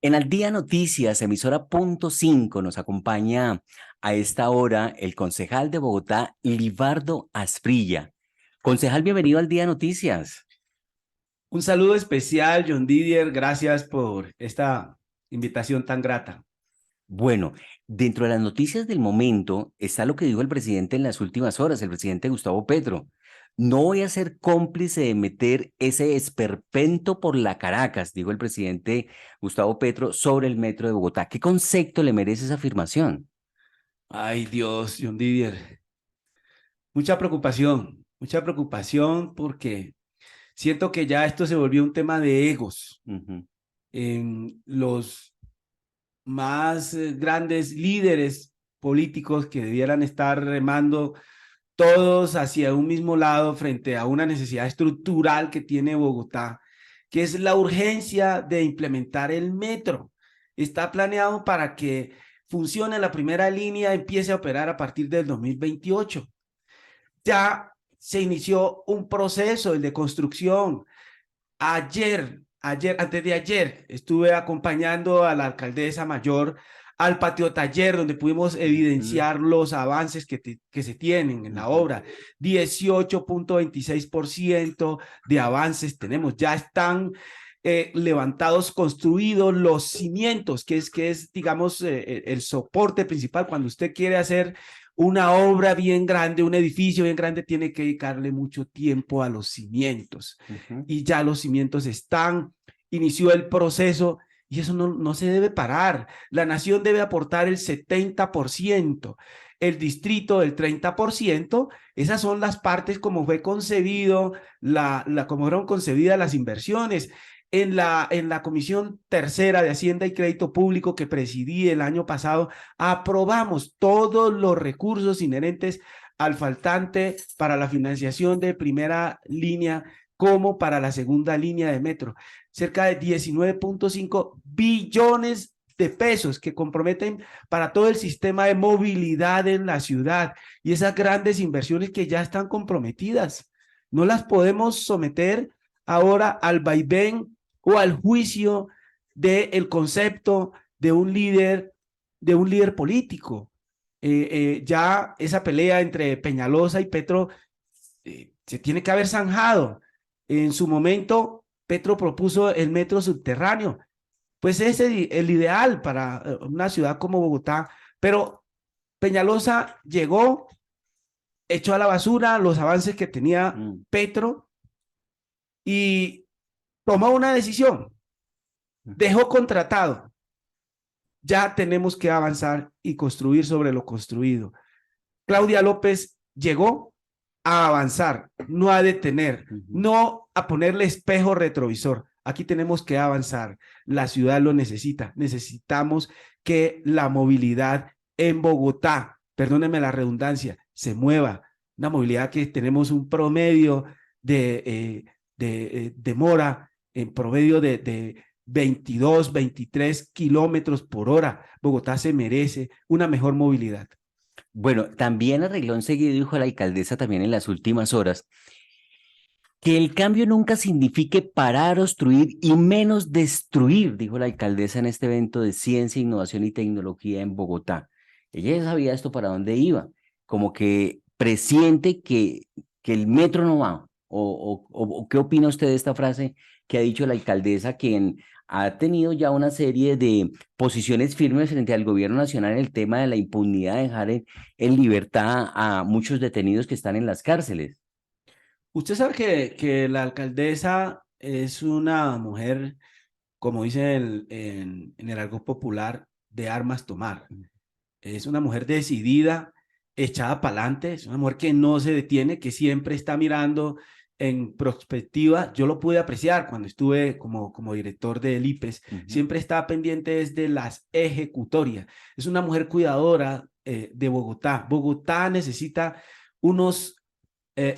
En Al Día Noticias, emisora punto 5, nos acompaña a esta hora el concejal de Bogotá, Libardo Asprilla. Concejal, bienvenido al Día Noticias. Un saludo especial, John Didier. Gracias por esta invitación tan grata. Bueno, dentro de las noticias del momento está lo que dijo el presidente en las últimas horas, el presidente Gustavo Petro. No voy a ser cómplice de meter ese esperpento por la Caracas, dijo el presidente Gustavo Petro sobre el metro de Bogotá. ¿Qué concepto le merece esa afirmación? Ay, Dios, John Didier. Mucha preocupación porque siento que ya esto se volvió un tema de egos. Ujú. Los más grandes líderes políticos que debieran estar remando todos hacia un mismo lado frente a una necesidad estructural que tiene Bogotá, que es la urgencia de implementar el metro. Está planeado para que funcione la primera línea, empiece a operar a partir del 2028. Ya se inició un proceso, el de construcción. Antes de ayer, estuve acompañando a la alcaldesa mayor al patio taller donde pudimos Ujú, evidenciar los avances que se tienen en la ujú. obra. 18.26% de avances tenemos. Ya están levantados, construidos los cimientos, que es digamos, el soporte principal. Cuando usted quiere hacer una obra bien grande, un edificio bien grande, tiene que dedicarle mucho tiempo a los cimientos Ujú. y ya los cimientos están, inició el proceso y eso no se debe parar. La nación debe aportar el 70%, el distrito el 30%. Esas son las partes como fue concebido, como fueron concebidas las inversiones. En la Comisión Tercera de Hacienda y Crédito Público que presidí el año pasado, aprobamos todos los recursos inherentes al faltante para la financiación de primera línea como para la segunda línea de metro. Cerca de 19.5 billones de pesos que comprometen para todo el sistema de movilidad en la ciudad y esas grandes inversiones que ya están comprometidas. No las podemos someter ahora al vaivén o al juicio del concepto de un líder político. Ya esa pelea entre Peñalosa y Petro se tiene que haber zanjado. En su momento, Petro propuso el metro subterráneo, pues es el ideal para una ciudad como Bogotá, pero Peñalosa llegó, echó a la basura los avances que tenía Mm. Petro y tomó una decisión, dejó contratado. Ya tenemos que avanzar y construir sobre lo construido. Claudia López llegó a avanzar, no a detener, Ujú. no a ponerle espejo retrovisor. Aquí tenemos que avanzar. La ciudad lo necesita. Necesitamos que la movilidad en Bogotá, perdónenme la redundancia, se mueva. Una movilidad que tenemos un promedio de demora, en promedio de 22, 23 kilómetros por hora. Bogotá se merece una mejor movilidad. Bueno, también arregló enseguida, dijo la alcaldesa también en las últimas horas, que el cambio nunca signifique parar, obstruir y menos destruir, dijo la alcaldesa en este evento de ciencia, innovación y tecnología en Bogotá. Ella ya sabía esto para dónde iba, como que presiente que el metro no va. O ¿qué opina usted de esta frase que ha dicho la alcaldesa, quien ha tenido ya una serie de posiciones firmes frente al gobierno nacional en el tema de la impunidad de dejar en libertad a muchos detenidos que están en las cárceles? Usted sabe que la alcaldesa es una mujer, como dice en el argot popular, de armas tomar. Es una mujer decidida, echada para adelante, es una mujer que no se detiene, que siempre está mirando en perspectiva. Yo lo pude apreciar cuando estuve como director del IPES, Ujú. siempre estaba pendiente desde las ejecutorias. Es una mujer cuidadora de Bogotá. Bogotá necesita unos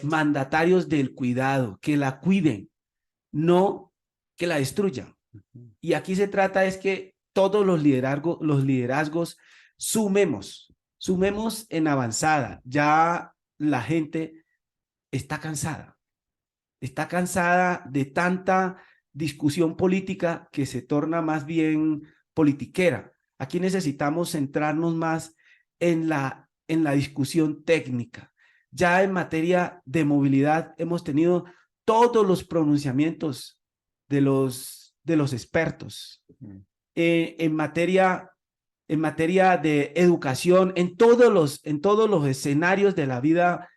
mandatarios del cuidado, que la cuiden, no que la destruyan. Y aquí se trata es que todos los liderazgos sumemos en avanzada. Ya la gente está cansada de tanta discusión política que se torna más bien politiquera. Aquí necesitamos centrarnos más en la discusión técnica. Ya en materia de movilidad hemos tenido todos los pronunciamientos de los expertos. En materia de educación, en todos los escenarios de la vida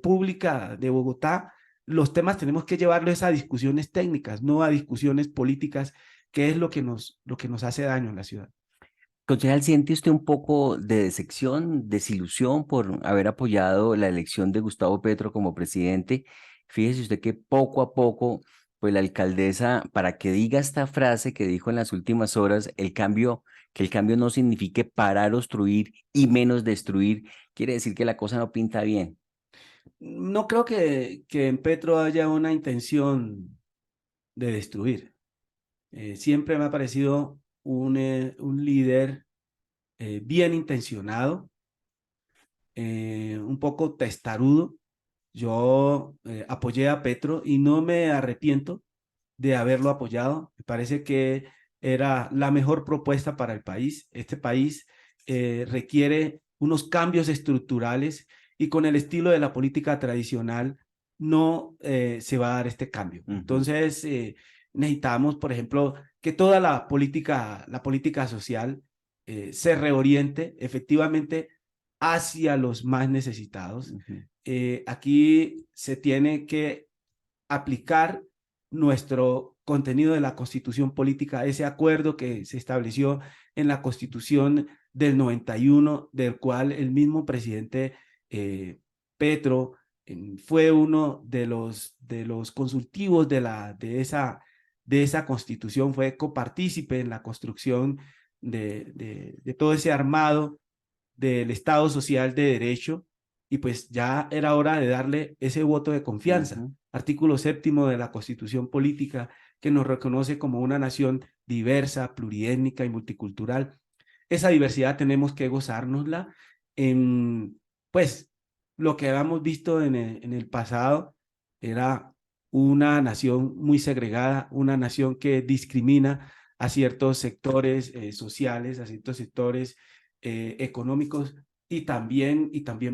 pública de Bogotá, los temas tenemos que llevarlos a discusiones técnicas, no a discusiones políticas, que es lo que nos hace daño en la ciudad. Concejal, ¿siente usted un poco de decepción, desilusión por haber apoyado la elección de Gustavo Petro como presidente? Fíjese usted que poco a poco, pues la alcaldesa, para que diga esta frase que dijo en las últimas horas, que el cambio no signifique parar, obstruir y menos destruir, quiere decir que la cosa no pinta bien. No creo que en Petro haya una intención de destruir. Siempre me ha parecido un líder bien intencionado, un poco testarudo. Yo apoyé a Petro y no me arrepiento de haberlo apoyado. Me parece que era la mejor propuesta para el país. Este país requiere unos cambios estructurales y con el estilo de la política tradicional no se va a dar este cambio. Ujú, Entonces, necesitamos, por ejemplo, que toda la política social se reoriente efectivamente hacia los más necesitados. ujú, Aquí se tiene que aplicar nuestro contenido de la Constitución política, ese acuerdo que se estableció en la Constitución del 91, del cual el mismo presidente Petro fue uno de los consultivos de esa Constitución, fue copartícipe en la construcción de todo ese armado del Estado Social de Derecho, y pues ya era hora de darle ese voto de confianza. ujú. Artículo séptimo de la Constitución Política, que nos reconoce como una nación diversa, pluriétnica y multicultural. Esa diversidad tenemos que gozárnosla. En, pues lo que habíamos visto en el pasado era una nación muy segregada, una nación que discrimina a ciertos sectores sociales, a ciertos sectores económicos y también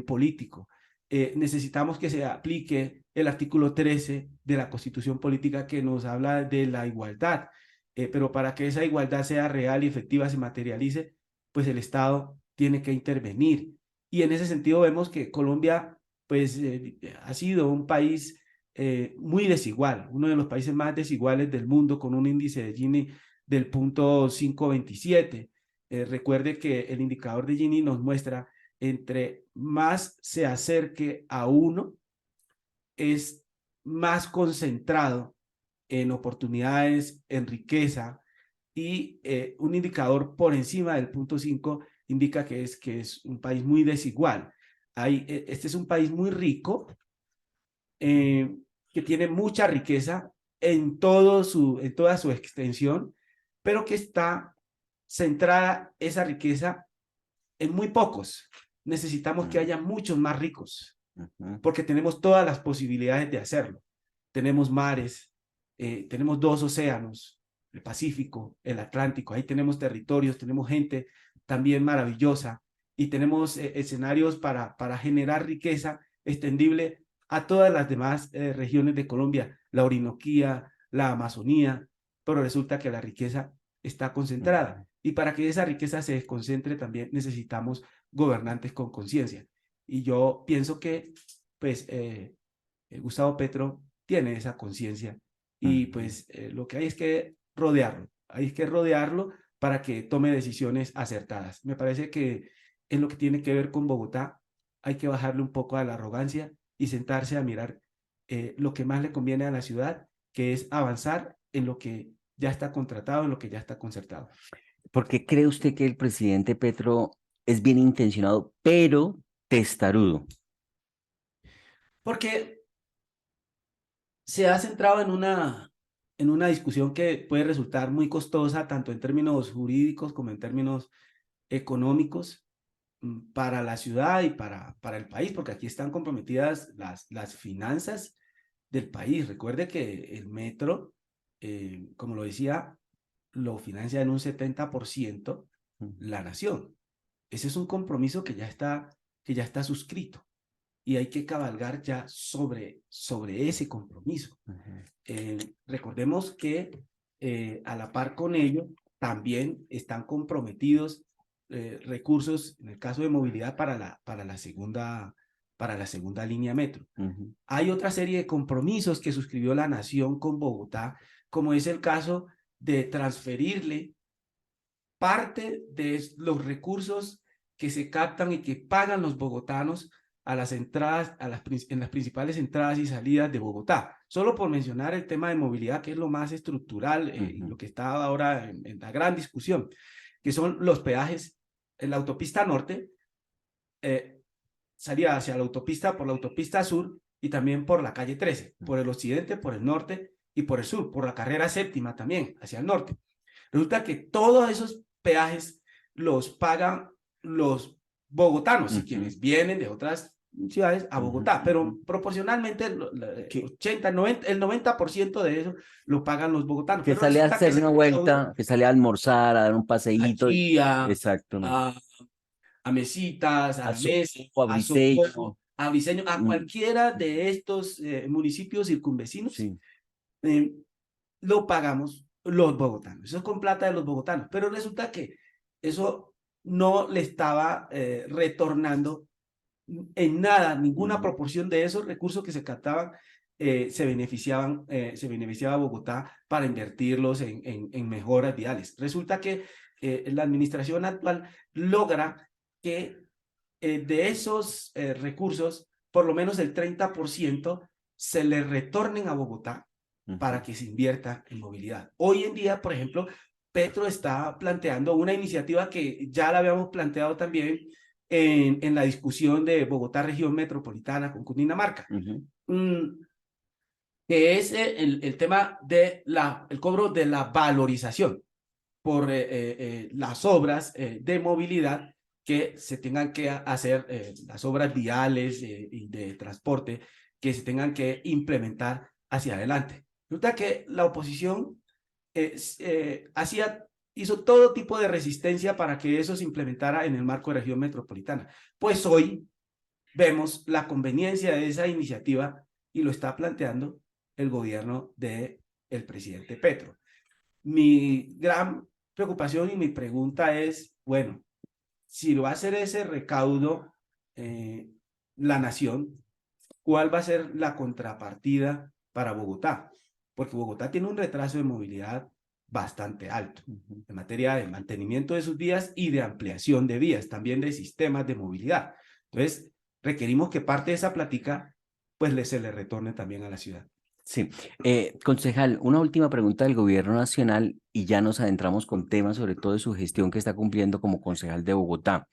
políticos. Necesitamos que se aplique el artículo 13 de la Constitución Política que nos habla de la igualdad, pero para que esa igualdad sea real y efectiva, se materialice, pues el Estado tiene que intervenir. Y en ese sentido vemos que Colombia pues ha sido un país muy desigual, uno de los países más desiguales del mundo, con un índice de Gini del punto 527. Recuerde que el indicador de Gini nos muestra entre más se acerque a uno, es más concentrado en oportunidades, en riqueza, y un indicador por encima del punto 5 indica que es un país muy desigual. Este es un país muy rico, eh, que tiene mucha riqueza en toda su extensión, pero que está centrada esa riqueza en muy pocos. Necesitamos que Mm, haya muchos más ricos, ujú. porque tenemos todas las posibilidades de hacerlo. Tenemos mares, tenemos dos océanos, el Pacífico, el Atlántico, ahí tenemos territorios, tenemos gente también maravillosa y tenemos escenarios para generar riqueza extendible a todas las demás regiones de Colombia, la Orinoquía, la Amazonía, pero resulta que la riqueza está concentrada. Ujú. Y para que esa riqueza se desconcentre también necesitamos gobernantes con conciencia. Y yo pienso que, pues, Gustavo Petro tiene esa conciencia y Ujú. pues lo que hay que rodearlo para que tome decisiones acertadas. Me parece que en lo que tiene que ver con Bogotá hay que bajarle un poco a la arrogancia y sentarse a mirar lo que más le conviene a la ciudad, que es avanzar en lo que ya está contratado, en lo que ya está concertado. ¿Por qué cree usted que el presidente Petro es bien intencionado, pero testarudo? Porque se ha centrado en una discusión que puede resultar muy costosa, tanto en términos jurídicos como en términos económicos, para la ciudad y para el país, porque aquí están comprometidas las finanzas del país. Recuerde que el metro como lo decía, lo financia en un 70% Ujú, la nación. Ese es un compromiso que ya está suscrito y hay que cabalgar ya sobre ese compromiso. ujú, Recordemos que a la par con ello también están comprometidos recursos, en el caso de movilidad, para la segunda línea metro. ujú, Hay otra serie de compromisos que suscribió la nación con Bogotá, como es el caso de transferirle parte de los recursos que se captan y que pagan los bogotanos a las entradas, en las principales entradas y salidas de Bogotá. Solo por mencionar el tema de movilidad, que es lo más estructural y ujú. lo que está ahora en la gran discusión, que son los peajes en la autopista norte, eh, salía hacia la autopista por la autopista sur y también por la calle 13, por el occidente, por el norte y por el sur, por la carrera séptima también, hacia el norte. Resulta que todos esos peajes los pagan los bogotanos y Ujú, quienes vienen de otras ciudades a ujú, Bogotá, ujú. pero proporcionalmente Que, 80, 90, el 90% de eso lo pagan los bogotanos, que pero sale a resulta que hacer ese una recaudo vuelta, que sale a almorzar, a dar un paseíto. allí Exactamente. a Mesitas, a A la Mesa, Socorro, a a Socorro, Briseño. a Briseño, a Mm, cualquiera de estos municipios circunvecinos, sí. eh, lo pagamos los bogotanos. Eso es con plata de los bogotanos. Pero resulta que eso no le estaba retornando en nada, ninguna Ujú, proporción de esos recursos que se captaban se beneficiaba a Bogotá para invertirlos en mejoras viales. Resulta que la administración actual logra que de esos recursos, por lo menos el 30% se le retornen a Bogotá ujú, para que se invierta en movilidad. Hoy en día, por ejemplo, Petro está planteando una iniciativa que ya la habíamos planteado también en la discusión de Bogotá región metropolitana con Cundinamarca, ujú, mm, que es el tema de el cobro de la valorización por las obras de movilidad que se tengan que hacer, las obras viales y de transporte que se tengan que implementar hacia adelante. Resulta que la oposición hizo todo tipo de resistencia para que eso se implementara en el marco de región metropolitana. Pues hoy vemos la conveniencia de esa iniciativa y lo está planteando el gobierno del presidente Petro. Mi gran preocupación y mi pregunta es, bueno, si lo va a hacer ese recaudo la nación, ¿cuál va a ser la contrapartida para Bogotá? Porque Bogotá tiene un retraso de movilidad bastante alto ujú. en materia de mantenimiento de sus vías y de ampliación de vías, también de sistemas de movilidad. Entonces, requerimos que parte de esa plática pues se le retorne también a la ciudad. Sí. Concejal, una última pregunta del gobierno nacional y ya nos adentramos con temas sobre todo de su gestión que está cumpliendo como concejal de Bogotá.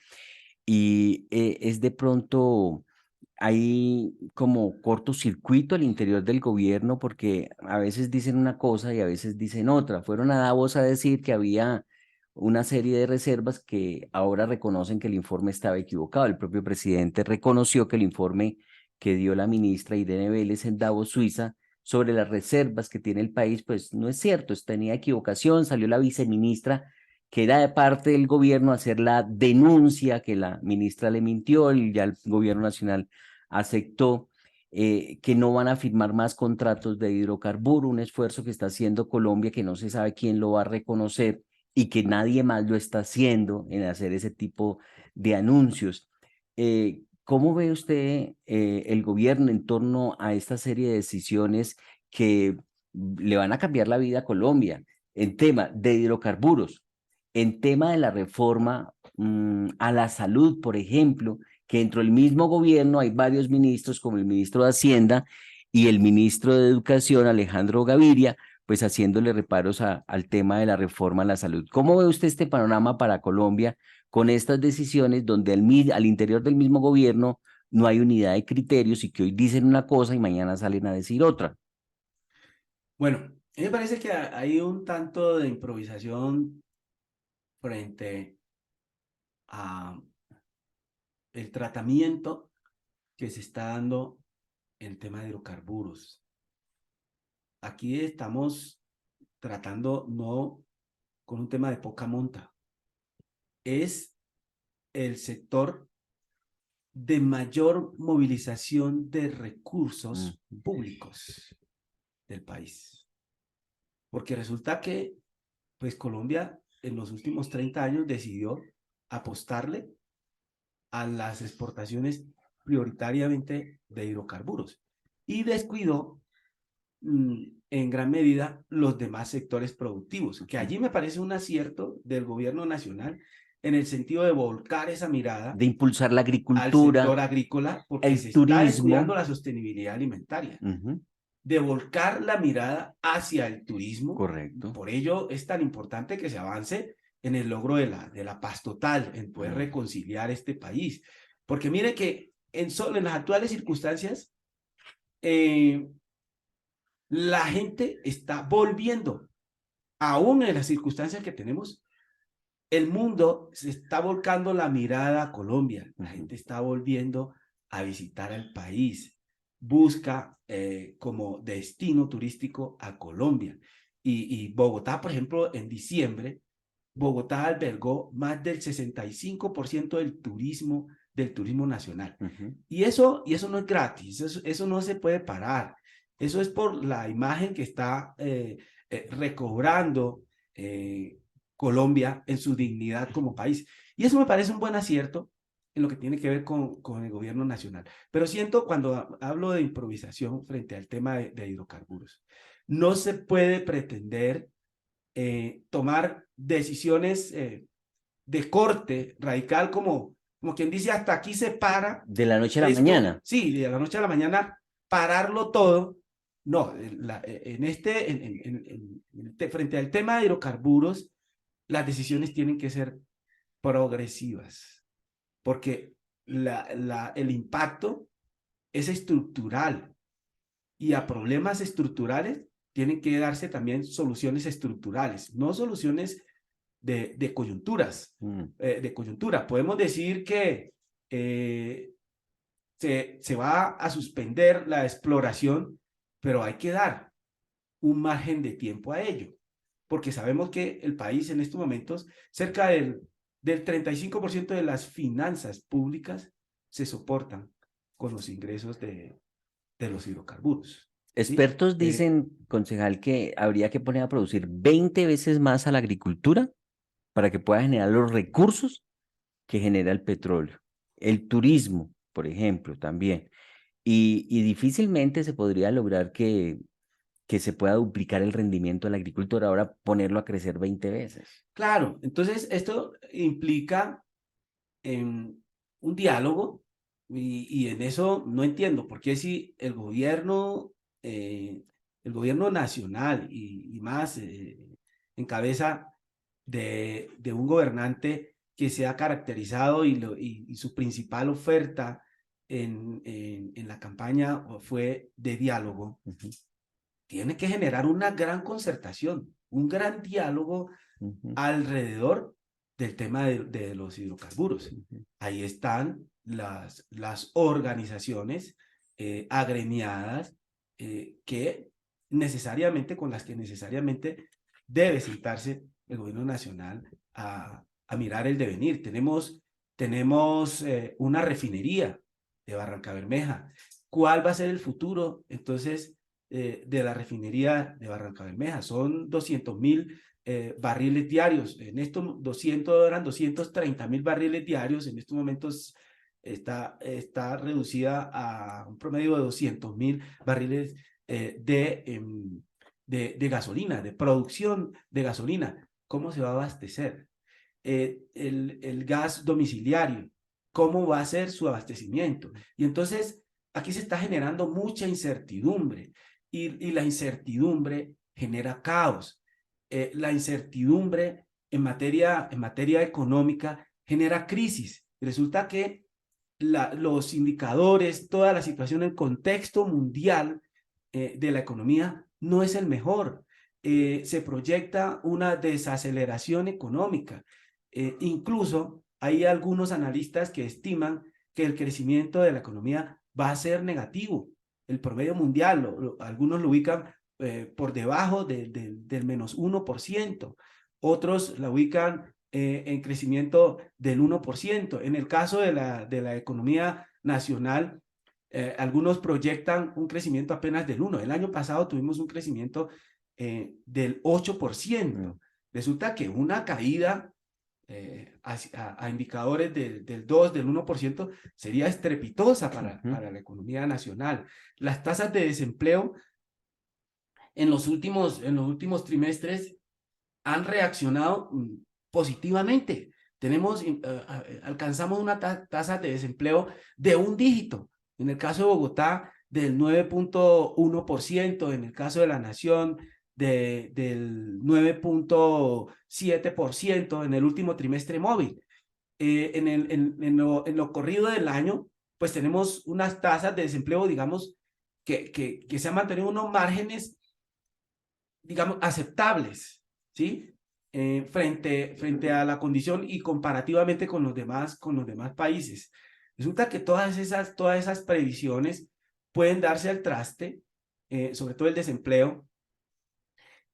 Y es de pronto hay como cortocircuito al interior del gobierno porque a veces dicen una cosa y a veces dicen otra. Fueron a Davos a decir que había una serie de reservas que ahora reconocen que el informe estaba equivocado. El propio presidente reconoció que el informe que dio la ministra Irene Vélez en Davos, Suiza, sobre las reservas que tiene el país, pues no es cierto, tenía equivocación. Salió la viceministra que era de parte del gobierno hacer la denuncia que la ministra le mintió y ya el gobierno nacional aceptó que no van a firmar más contratos de hidrocarburo, un esfuerzo que está haciendo Colombia que no se sabe quién lo va a reconocer y que nadie más lo está haciendo en hacer ese tipo de anuncios. ¿Cómo ve usted el gobierno en torno a esta serie de decisiones que le van a cambiar la vida a Colombia en tema de hidrocarburos, en tema de la reforma a la salud, por ejemplo, que dentro del mismo gobierno hay varios ministros, como el ministro de Hacienda y el ministro de Educación, Alejandro Gaviria, pues haciéndole reparos al tema de la reforma a la salud? ¿Cómo ve usted este panorama para Colombia con estas decisiones donde al interior del mismo gobierno no hay unidad de criterios y que hoy dicen una cosa y mañana salen a decir otra? Bueno, a mí me parece que hay un tanto de improvisación frente a el tratamiento que se está dando en el tema de hidrocarburos. Aquí estamos tratando no con un tema de poca monta, es el sector de mayor movilización de recursos mm, públicos del país. Porque resulta que, pues Colombia en los últimos 30 años decidió apostarle a las exportaciones prioritariamente de hidrocarburos y descuidó en gran medida los demás sectores productivos, que allí me parece un acierto del gobierno nacional en el sentido de volcar esa mirada de impulsar la al agricultura, sector agrícola porque se el está descuidando turismo. la sostenibilidad alimentaria, Ujú, de volcar la mirada hacia el turismo. correcto. Por ello es tan importante que se avance en el logro de la paz total, en poder Mm, reconciliar este país. Porque mire que en las actuales circunstancias, eh, la gente está volviendo, aún en las circunstancias que tenemos, el mundo se está volcando la mirada a Colombia. La ujú, gente está volviendo a visitar el país. Busca como destino turístico a Colombia. Y Bogotá, por ejemplo, en diciembre, Bogotá albergó más del 65% del turismo nacional. ujú. Y eso no es gratis, eso no se puede parar. Eso es por la imagen que está recobrando eh, Colombia en su dignidad como país. Y eso me parece un buen acierto en lo que tiene que ver con el gobierno nacional. Pero siento cuando hablo de improvisación frente al tema de hidrocarburos, no se puede pretender tomar decisiones de corte radical como quien dice hasta aquí se para De la noche a la esto, mañana. sí, de la noche a la mañana pararlo todo. No, frente al tema de hidrocarburos, las decisiones tienen que ser progresivas, porque el impacto es estructural y a problemas estructurales tienen que darse también soluciones estructurales, no soluciones de coyunturas, Mm, de coyuntura. Podemos decir que se va a suspender la exploración, pero hay que dar un margen de tiempo a ello, porque sabemos que el país en estos momentos, cerca del 35% de las finanzas públicas se soportan con los ingresos de los hidrocarburos. ¿Sí? expertos dicen, concejal, que habría que poner a producir 20 veces más a la agricultura para que pueda generar los recursos que genera el petróleo. El turismo, por ejemplo, también. Y difícilmente se podría lograr que se pueda duplicar el rendimiento de la agricultura, ahora ponerlo a crecer 20 veces. Claro, entonces esto implica un diálogo y en eso no entiendo por qué si el gobierno nacional y más en cabeza de un gobernante que se ha caracterizado y su principal oferta en la campaña fue de diálogo, Ujú, tiene que generar una gran concertación, un gran diálogo ujú, alrededor del tema de los hidrocarburos. ujú, Ahí están las organizaciones agremiadas con las que necesariamente debe sentarse el gobierno nacional a mirar el devenir. Tenemos una refinería de Barranca Bermeja. ¿Cuál va a ser el futuro entonces de la refinería de Barranca Bermeja? Son 200.000 barriles diarios. En estos 200 eran 230.000 barriles diarios. En estos momentos está reducida a un promedio de 200.000 barriles de gasolina, de producción de gasolina. ¿Cómo se va a abastecer? El gas domiciliario, ¿cómo va a ser su abastecimiento? Y entonces aquí se está generando mucha incertidumbre y la incertidumbre genera caos. La incertidumbre en materia económica genera crisis. Resulta que los indicadores, toda la situación, el contexto mundial de la economía no es el mejor. Se proyecta una desaceleración económica. Incluso hay algunos analistas que estiman que el crecimiento de la economía va a ser negativo. El promedio mundial, algunos lo ubican por debajo del -1%. Otros la ubican en crecimiento del 1%. En el caso de la economía nacional, algunos proyectan un crecimiento apenas del 1%. El año pasado tuvimos un crecimiento del 8%. Resulta que una caída a indicadores del 2, del 1%, sería estrepitosa para la economía nacional. Las tasas de desempleo en los últimos trimestres han reaccionado positivamente. Alcanzamos una tasa de desempleo de un dígito. En el caso de Bogotá, del 9.1%, en el caso de la Nación, del 9.7% en el último trimestre móvil. En lo corrido del año, pues tenemos unas tasas de desempleo, digamos, que se han mantenido unos márgenes, digamos, aceptables, ¿sí? Frente a la condición y comparativamente con los demás países. Resulta que todas esas previsiones pueden darse al traste, sobre todo el desempleo,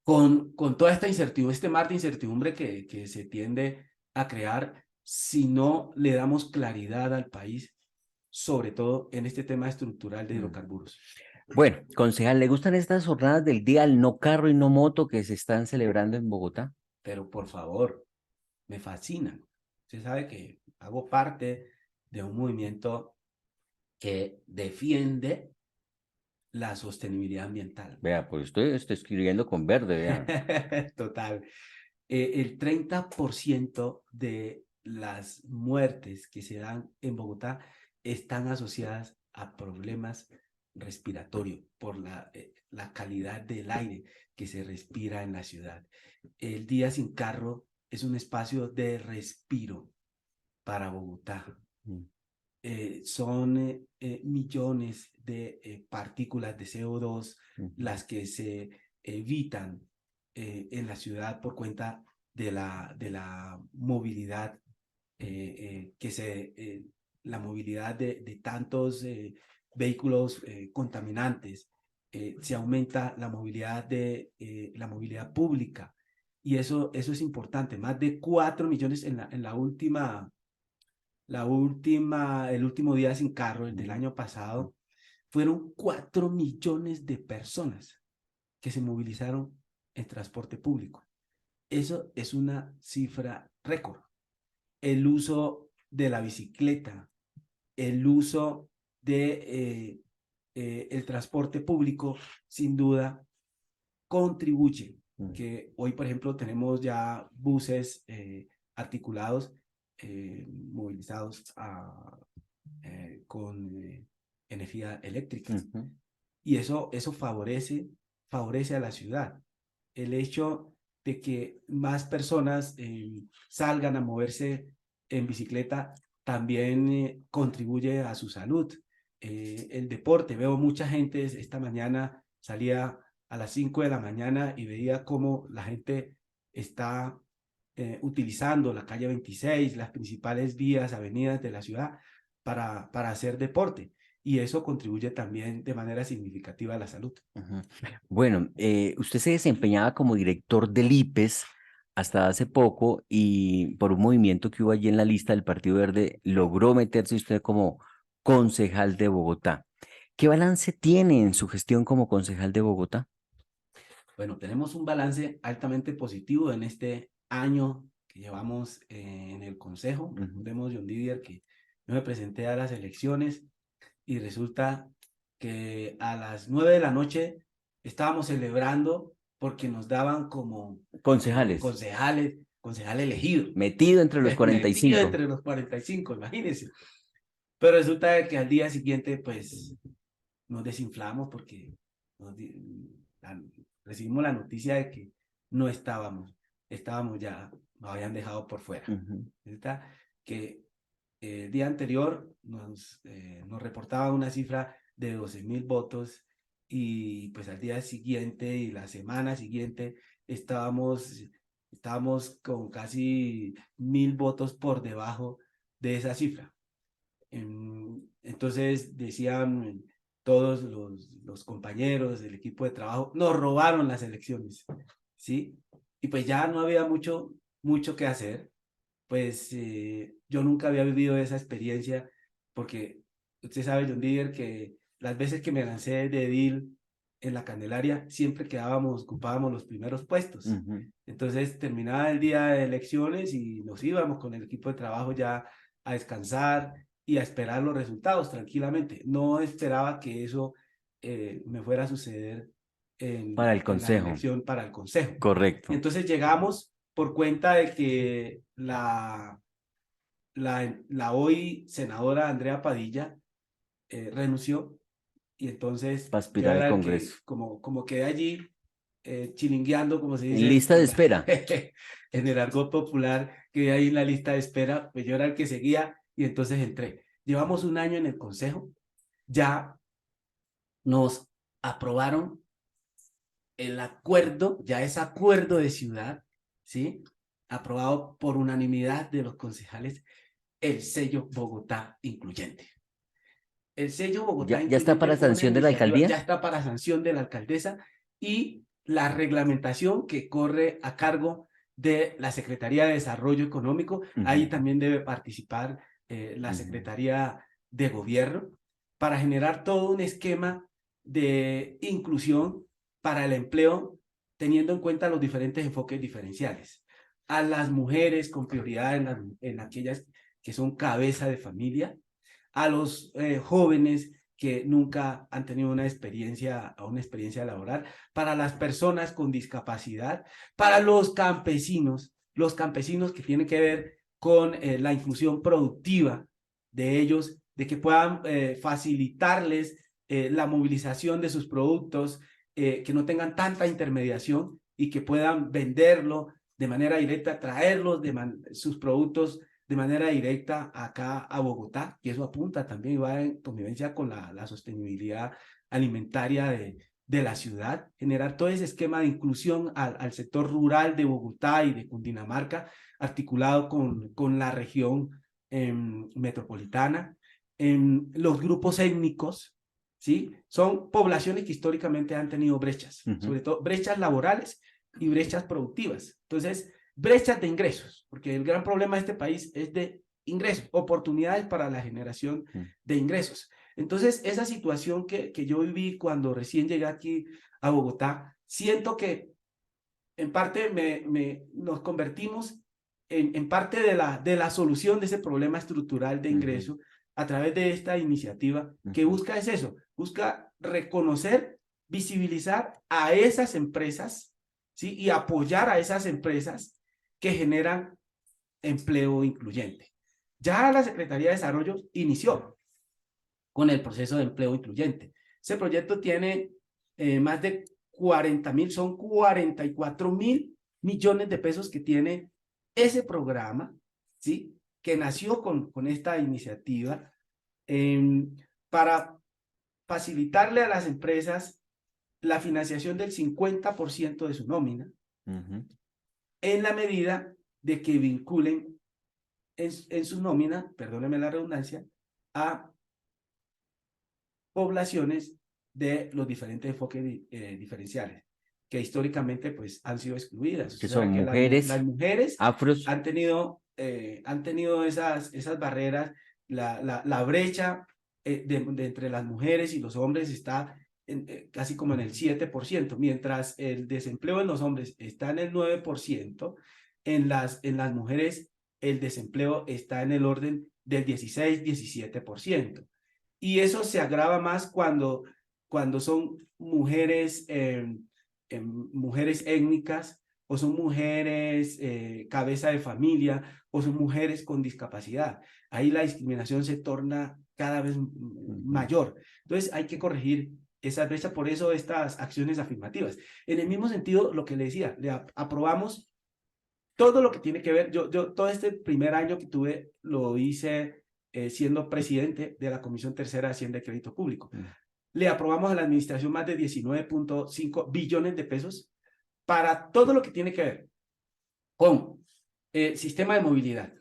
con toda esta incertidumbre, este mar de incertidumbre que se tiende a crear si no le damos claridad al país, sobre todo en este tema estructural de hidrocarburos. Bueno, concejal, ¿le gustan estas jornadas del día al no carro y no moto que se están celebrando en Bogotá? Pero por favor, me fascinan. Usted sabe que hago parte de un movimiento que defiende la sostenibilidad ambiental. Vea, pues estoy escribiendo con verde, vea. Total. El 30% de las muertes que se dan en Bogotá están asociadas a problemas respiratorios por la calidad del aire que se respira en la ciudad. El Día Sin Carro es un espacio de respiro para Bogotá. Son millones de partículas de CO2 las que se evitan en la ciudad por cuenta de la movilidad, la movilidad de tantos vehículos contaminantes. Se aumenta la movilidad pública, y eso es importante. Más de 4 millones en el último día sin carro, el del año pasado, fueron 4 millones de personas que se movilizaron en transporte público. Eso es una cifra récord. El uso de la bicicleta, el uso de el transporte público, sin duda, contribuye. Que hoy, por ejemplo, tenemos ya buses articulados, movilizados con energía eléctrica. Y eso favorece a la ciudad. El hecho de que más personas salgan a moverse en bicicleta también contribuye a su salud. El deporte, veo mucha gente, esta mañana salía a las 5 de la mañana y veía cómo la gente está utilizando la calle 26, las principales vías, avenidas de la ciudad para hacer deporte, y eso contribuye también de manera significativa a la salud. Bueno, usted se desempeñaba como director del IPES hasta hace poco y por un movimiento que hubo allí en la lista del Partido Verde logró meterse usted como concejal de Bogotá. ¿Qué balance tiene en su gestión como concejal de Bogotá? Bueno, tenemos un balance altamente positivo en este año que llevamos en el Consejo. Vemos, John Didier, que yo me presenté a las elecciones y resulta que a las 9 de la noche estábamos celebrando porque nos daban como Concejales, concejal elegido. metido entre los Metido 45. entre los 45, imagínense. Pero resulta que al día siguiente, pues, nos desinflamos porque recibimos la noticia de que no estábamos ya, nos habían dejado por fuera. ¿Está? Que el día anterior nos reportaban una cifra de 12.000 votos, y pues al día siguiente y la semana siguiente estábamos con casi 1.000 votos por debajo de esa cifra. Entonces decían, todos los compañeros del equipo de trabajo nos robaron las elecciones, ¿sí? Y pues ya no había mucho que hacer. Pues yo nunca había vivido esa experiencia porque usted sabe, John Deere, que las veces que me lancé de edil en la Candelaria, siempre ocupábamos los primeros puestos. Ujú. Entonces terminaba el día de elecciones y nos íbamos con el equipo de trabajo ya a descansar y a esperar los resultados tranquilamente. No esperaba que eso me fuera a suceder Para el en la consejo, elección para el consejo. correcto. Entonces llegamos por cuenta de que la hoy senadora Andrea Padilla renunció y entonces Para yo aspirar al era el Congreso. que como quedé allí chiringueando, como se En dice lista de espera. en el argot popular, que ahí en la lista de espera, pues yo era el que seguía y entonces entré. Llevamos un año en el consejo, ya nos aprobaron el acuerdo, ya es acuerdo de ciudad, ¿sí? Aprobado por unanimidad de los concejales, el sello Bogotá Incluyente. El sello Bogotá Ya está Incluyente para fue una sanción de la iniciativa, ya alcaldía? está para sanción de la alcaldesa y la reglamentación que corre a cargo de la Secretaría de Desarrollo Económico. Ahí Ujú, también debe participar la ujú, Secretaría de Gobierno para generar todo un esquema de inclusión para el empleo, teniendo en cuenta los diferentes enfoques diferenciales. A las mujeres con prioridad en aquellas que son cabeza de familia, a los jóvenes que nunca han tenido una experiencia laboral, para las personas con discapacidad, para los campesinos que tienen que ver con la inclusión productiva de ellos, de que puedan facilitarles la movilización de sus productos, que no tengan tanta intermediación y que puedan venderlo de manera directa, traerlos sus productos de manera directa acá a Bogotá, y eso apunta también, va en convivencia con la sostenibilidad alimentaria de la ciudad, generar todo ese esquema de inclusión al sector rural de Bogotá y de Cundinamarca, articulado con la región metropolitana. Los grupos étnicos, ¿sí? Son poblaciones que históricamente han tenido brechas, ujú. sobre todo brechas laborales y brechas productivas. Entonces, brechas de ingresos, porque el gran problema de este país es de ingresos, oportunidades para la generación Mm. de ingresos. Entonces, esa situación que yo viví cuando recién llegué aquí a Bogotá, siento que en parte nos convertimos en parte de la solución de ese problema estructural de Ujú, ingreso a través de esta iniciativa que ujú, busca es eso, busca reconocer, visibilizar a esas empresas, ¿sí? Y apoyar a esas empresas que generan empleo incluyente. Ya la Secretaría de Desarrollo inició con el proceso de empleo incluyente. Ese proyecto tiene más de 40.000, son 44.000 millones de pesos que tiene ese programa, ¿sí? Que nació con esta iniciativa eh, para facilitarle a las empresas la financiación del 50% de su nómina ujú. en la medida de que vinculen en su nómina, perdóneme la redundancia, a poblaciones de los diferentes enfoques diferenciales, que históricamente pues han sido excluidas. Que Usted son sabe que mujeres, las mujeres afros. han tenido esas barreras, la brecha de entre las mujeres y los hombres está casi como en el 7%, mientras el desempleo en los hombres está en el 9%, en las mujeres el desempleo está en el orden del 16-17%. Y eso se agrava más cuando son mujeres, mujeres étnicas o son mujeres cabeza de familia o son mujeres con discapacidad. Ahí la discriminación se torna cada vez Ujú. mayor. Entonces hay que corregir esa brecha, por eso estas acciones afirmativas. En el mismo sentido, lo que le decía, aprobamos todo lo que tiene que ver, yo todo este primer año que tuve lo hice siendo presidente de la Comisión Tercera de Hacienda y Crédito Público. Mm. Le aprobamos a la administración más de 19.5 billones de pesos para todo lo que tiene que ver con sistema de movilidad,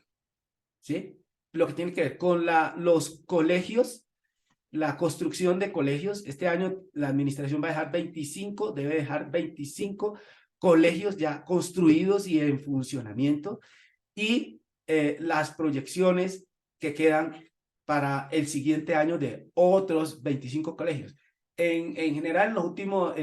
¿sí? Lo que tiene que ver con los colegios la construcción de colegios. Este año la administración va a dejar 25, debe dejar 25 colegios ya construidos y en funcionamiento, y las proyecciones que quedan para el siguiente año de otros 25 colegios. En general, en los últimos,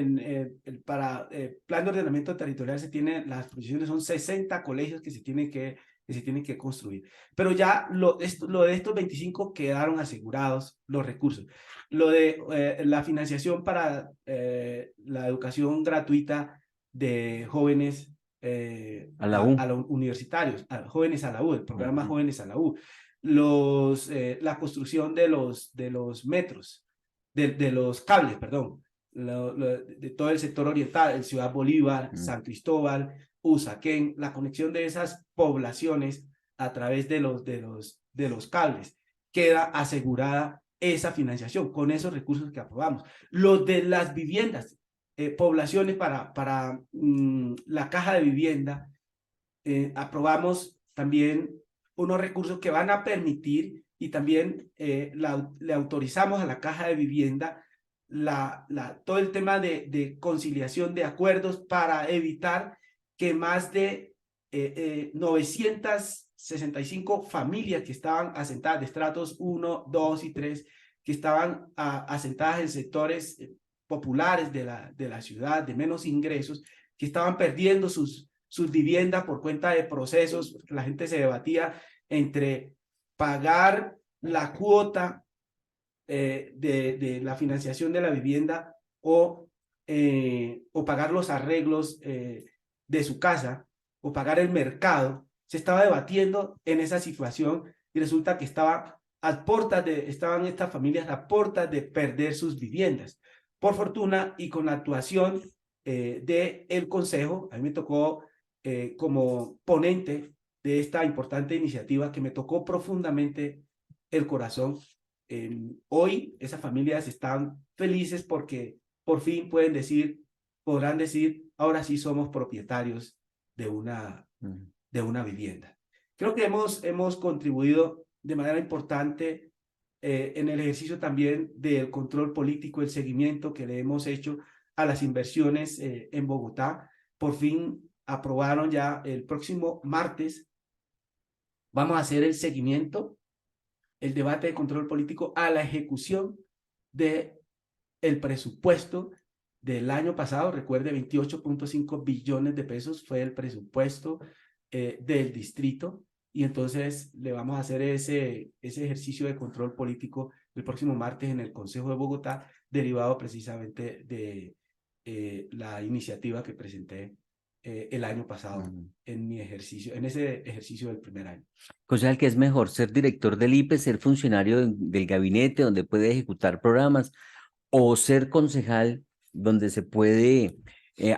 para plan de ordenamiento territorial se tiene, las proyecciones son 60 colegios que se tienen que construir. Pero ya lo de estos 25 quedaron asegurados los recursos. Lo de la financiación para la educación gratuita de jóvenes A la U. a los universitarios, a jóvenes a la U, el programa Ujú. Jóvenes a la U, la construcción de los metros, de los cables, perdón, de todo el sector oriental, el Ciudad Bolívar, Mm. San Cristóbal, Usaquén, la conexión de esas poblaciones a través de los cables, queda asegurada esa financiación con esos recursos que aprobamos. Los de las viviendas, poblaciones para la caja de vivienda, aprobamos también unos recursos que van a permitir, y también le autorizamos a la caja de vivienda todo el tema de conciliación de acuerdos para evitar que más de 965 familias que estaban asentadas de estratos 1, 2 y 3, que estaban asentadas en sectores populares de la ciudad, de menos ingresos, que estaban perdiendo sus viviendas por cuenta de procesos. La gente se debatía entre pagar la cuota de la financiación de la vivienda o pagar los arreglos de su casa o pagar el mercado. Se estaba debatiendo en esa situación y resulta que estaban estas familias a puertas de perder sus viviendas. Por fortuna y con la actuación del Consejo, a mí me tocó como ponente de esta importante iniciativa que me tocó profundamente el corazón. Hoy esas familias están felices porque por fin podrán decir, ahora sí somos propietarios de una vivienda. Creo que hemos contribuido de manera importante en el ejercicio también del control político, el seguimiento que le hemos hecho a las inversiones en Bogotá. Por fin aprobaron ya el próximo martes. Vamos a hacer el seguimiento, el debate de control político a la ejecución del presupuesto del año pasado. Recuerde, 28.5 billones de pesos fue el presupuesto del distrito, y entonces le vamos a hacer ese ejercicio de control político el próximo martes en el Consejo de Bogotá, derivado precisamente de la iniciativa que presenté el año pasado en ese ejercicio del primer año. Cosa que es mejor ser director del IPE, ser funcionario del gabinete donde puede ejecutar programas, o ser concejal donde se puede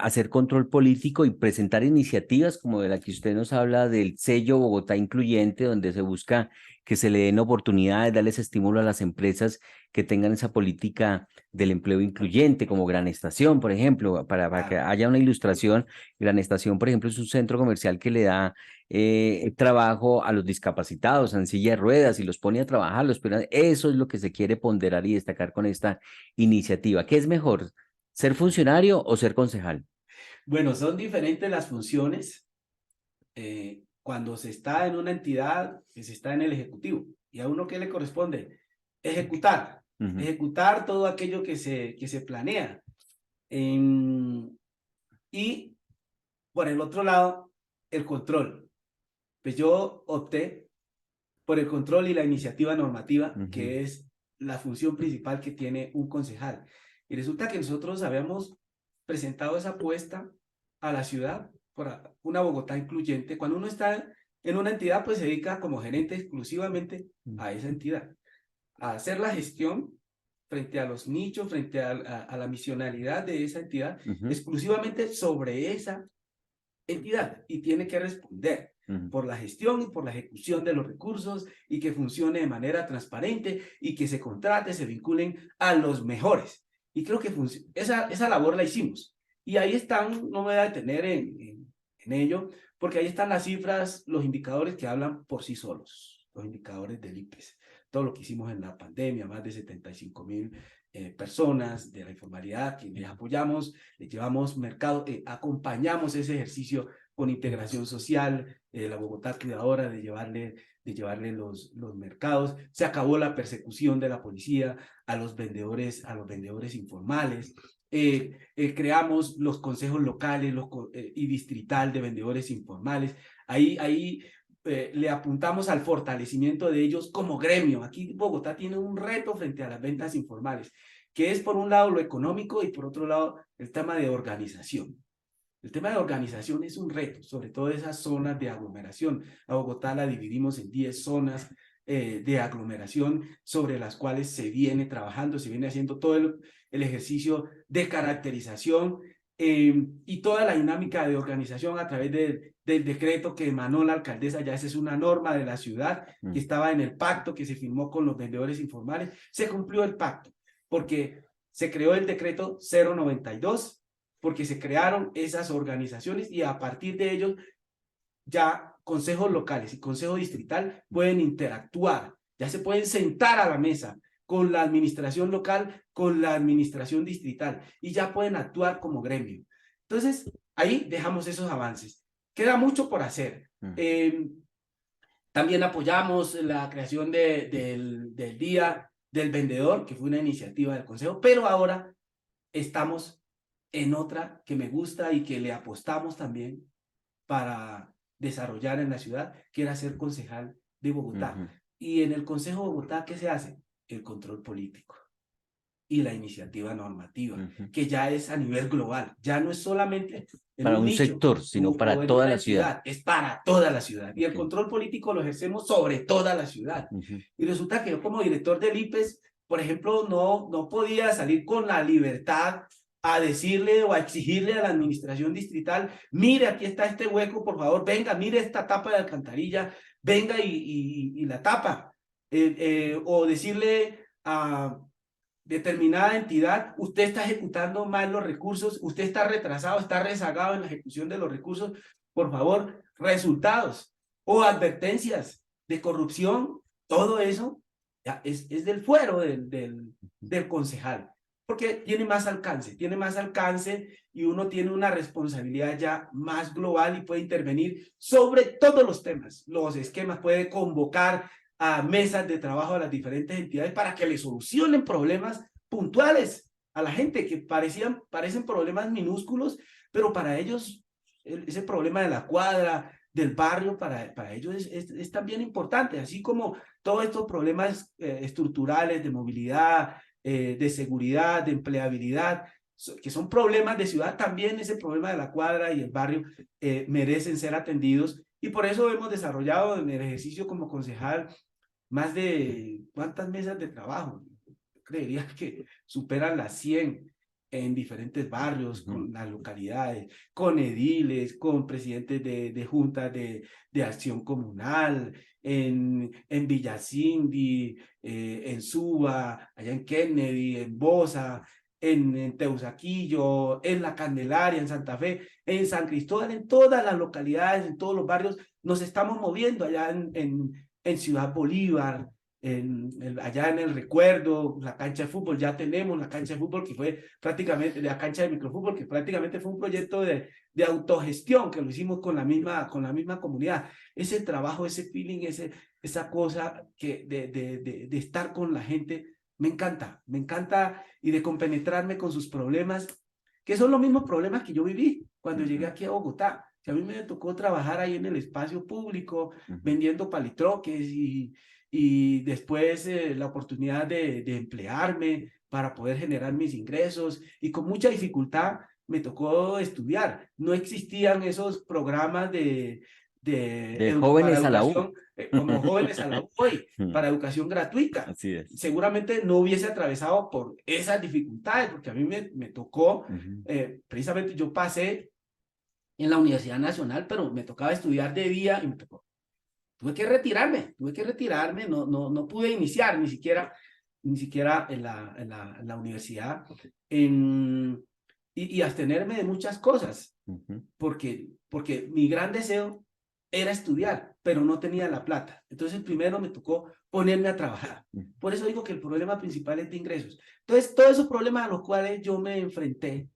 hacer control político y presentar iniciativas como de la que usted nos habla, del sello Bogotá Incluyente, donde se busca que se le den oportunidades, darles estímulo a las empresas que tengan esa política del empleo incluyente, como Gran Estación, por ejemplo, para que haya una ilustración. Gran Estación, por ejemplo, es un centro comercial que le da trabajo a los discapacitados en silla de ruedas y los pone a trabajar, eso es lo que se quiere ponderar y destacar con esta iniciativa. ¿Qué es mejor, ser funcionario o ser concejal? Bueno, son diferentes las funciones cuando se está en una entidad, que se está en el Ejecutivo. ¿Y a uno qué le corresponde? Ejecutar. Ejecutar todo aquello que se planea. Y por el otro lado, el control. Pues yo opté por el control y la iniciativa normativa, que es la función principal que tiene un concejal. Y resulta que nosotros habíamos presentado esa apuesta a la ciudad por una Bogotá incluyente. Cuando uno está en una entidad, pues se dedica como gerente exclusivamente a esa entidad, a hacer la gestión frente a los nichos, frente a la misionalidad de esa entidad, exclusivamente sobre esa entidad, y tiene que responder por la gestión y por la ejecución de los recursos, y que funcione de manera transparente y que se contrate, se vinculen a los mejores. Y creo que esa labor la hicimos. Y ahí están, no me voy a detener en ello, porque ahí están las cifras, los indicadores que hablan por sí solos, los indicadores del IPES. todo lo que hicimos en la pandemia, más de 75.000 personas de la informalidad que les apoyamos, les llevamos mercado, acompañamos ese ejercicio con integración social, la Bogotá Cuidadora, de llevarle los mercados. Se acabó la persecución de la policía a los vendedores informales. Creamos los consejos locales y distrital de vendedores informales. Ahí le apuntamos al fortalecimiento de ellos como gremio. Aquí Bogotá tiene un reto frente a las ventas informales, que es por un lado lo económico y por otro lado el tema de organización. El tema de organización es un reto, sobre todo esas zonas de aglomeración. A Bogotá la dividimos en 10 zonas de aglomeración sobre las cuales se viene trabajando, se viene haciendo todo el ejercicio de caracterización y toda la dinámica de organización a través del decreto que emanó la alcaldesa. Ya esa es una norma de la ciudad que estaba en el pacto que se firmó con los vendedores informales. Se cumplió el pacto porque se creó el decreto 092, porque se crearon esas organizaciones y a partir de ellos ya consejos locales y consejo distrital pueden interactuar, ya se pueden sentar a la mesa con la administración local, con la administración distrital y ya pueden actuar como gremio. Entonces, ahí dejamos esos avances. Queda mucho por hacer. También apoyamos la creación del Día del Vendedor, que fue una iniciativa del Consejo, pero ahora estamos en otra que me gusta y que le apostamos también para desarrollar en la ciudad, que era ser concejal de Bogotá. Y en el Consejo de Bogotá, ¿qué se hace? El control político y la iniciativa normativa, que ya es a nivel global, ya no es solamente en Para un un nicho sector, sino o para en toda una la ciudad. entidad, es para toda la ciudad. Y el control político lo ejercemos sobre toda la ciudad. Y resulta que yo como director del IPES, por ejemplo, no podía salir con la libertad a decirle o a exigirle a la administración distrital: mire, aquí está este hueco, por favor, venga, mire esta tapa de alcantarilla, venga y la tapa. O decirle a determinada entidad: usted está ejecutando mal los recursos, usted está retrasado, está rezagado en la ejecución de los recursos, por favor, resultados o advertencias de corrupción. Todo eso ya es del fuero del concejal, porque tiene más alcance y uno tiene una responsabilidad ya más global y puede intervenir sobre todos los temas, los esquemas, puede convocar a mesas de trabajo a las diferentes entidades para que le solucionen problemas puntuales a la gente que parecen problemas minúsculos, pero para ellos ese problema de la cuadra, del barrio, para ellos es también importante, así como todos estos problemas estructurales de movilidad, de seguridad, de empleabilidad, que son problemas de ciudad. También ese problema de la cuadra y el barrio merecen ser atendidos, y por eso hemos desarrollado en el ejercicio como concejal más de ¿cuántas mesas de trabajo? Creería que superan las 100 en diferentes barrios, con las localidades, con ediles, con presidentes de juntas de acción comunal, en Villacindy, en Suba, allá en Kennedy, en Bosa, en Teusaquillo, en La Candelaria, en Santa Fe, en San Cristóbal, en todas las localidades, en todos los barrios, nos estamos moviendo allá en Ciudad Bolívar, allá en el Recuerdo, la cancha de fútbol. Ya tenemos la cancha de fútbol que fue prácticamente, la cancha de microfútbol, que prácticamente fue un proyecto de autogestión que lo hicimos con la misma comunidad. Ese trabajo, ese feeling, esa cosa de estar con la gente, me encanta, y de compenetrarme con sus problemas, que son los mismos problemas que yo viví cuando llegué aquí a Bogotá. Que a mí me tocó trabajar ahí en el espacio público, vendiendo palitroques y después la oportunidad de emplearme para poder generar mis ingresos, y con mucha dificultad me tocó estudiar. No existían esos programas De para jóvenes a la U. educación como Jóvenes a la U hoy, para educación gratuita. Así es. Seguramente no hubiese atravesado por esas dificultades, porque a mí me tocó, precisamente yo pasé en la Universidad Nacional, pero me tocaba estudiar de día y tuve que retirarme, no pude iniciar ni siquiera en la universidad, y abstenerme de muchas cosas, porque mi gran deseo era estudiar, pero no tenía la plata. Entonces primero me tocó ponerme a trabajar. Por eso digo que el problema principal es de ingresos. Entonces, todos esos problemas a los cuales yo me enfrenté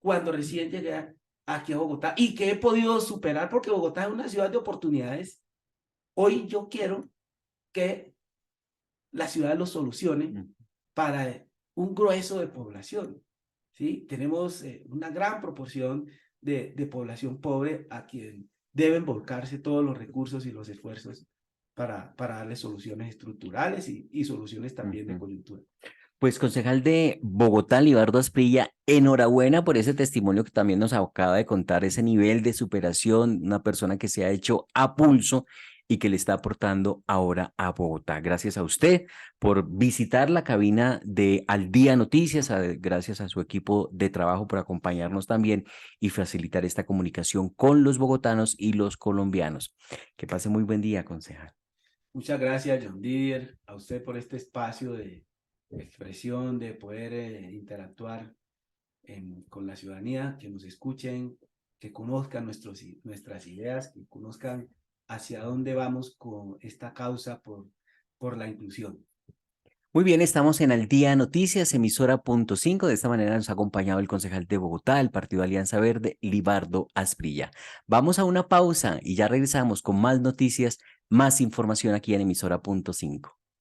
cuando recién llegué aquí a Bogotá y que he podido superar porque Bogotá es una ciudad de oportunidades. Hoy yo quiero que la ciudad lo solucione para un grueso de población. ¿Sí? Tenemos una gran proporción de población pobre a quien deben volcarse todos los recursos y los esfuerzos para darle soluciones estructurales y soluciones también de Ujú. coyuntura. Pues concejal de Bogotá, Libardo Asprilla, enhorabuena por ese testimonio que también nos acaba de contar, ese nivel de superación, una persona que se ha hecho a pulso y que le está aportando ahora a Bogotá. Gracias a usted por visitar la cabina de Al Día Noticias, gracias a su equipo de trabajo por acompañarnos también y facilitar esta comunicación con los bogotanos y los colombianos. Que pase muy buen día, concejal. Muchas gracias, John Deere, a usted por este espacio de expresión, de poder interactuar con la ciudadanía, que nos escuchen, que conozcan nuestras ideas, que conozcan hacia dónde vamos con esta causa por la inclusión. Muy bien, estamos en Al Día Noticias, emisora punto 5. De esta manera nos ha acompañado el concejal de Bogotá, el Partido Alianza Verde, Libardo Asprilla. Vamos a una pausa y ya regresamos con más noticias, más información aquí en emisora punto 5.